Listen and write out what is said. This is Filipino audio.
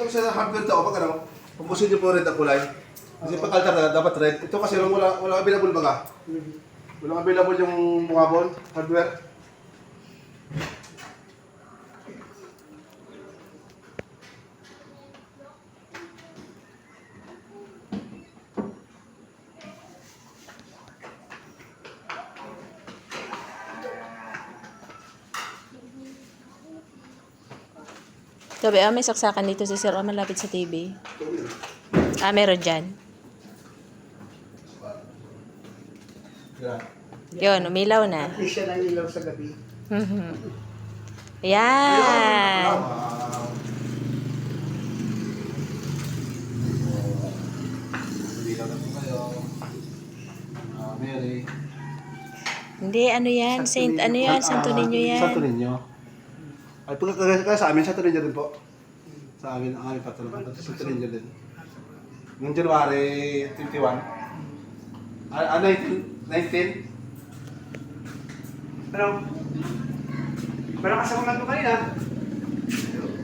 sa hardware daw, pag ano, pumpusin niyo po red ang kulay. Kasi pag altar na, dapat red. Ito kasi wala available baga. Walang available yung mukhabon, hardware. Sabi, may saksakan dito si Sir, malapit sa TV. Meron dyan. Yun, umilaw na. At least siya lang ilaw sa gabi. Yan. Bilaw na po kayo. Mary. Hindi, ano yan? Ano yan? Santo Niño yan. Santo Niño. Ay, pagkakagaya sa amin, Santo Niño din po. Sa amin, ang aming patron. Santo Niño din. Noong January 21. 19? Ano? Parang kasama nga ito kanina.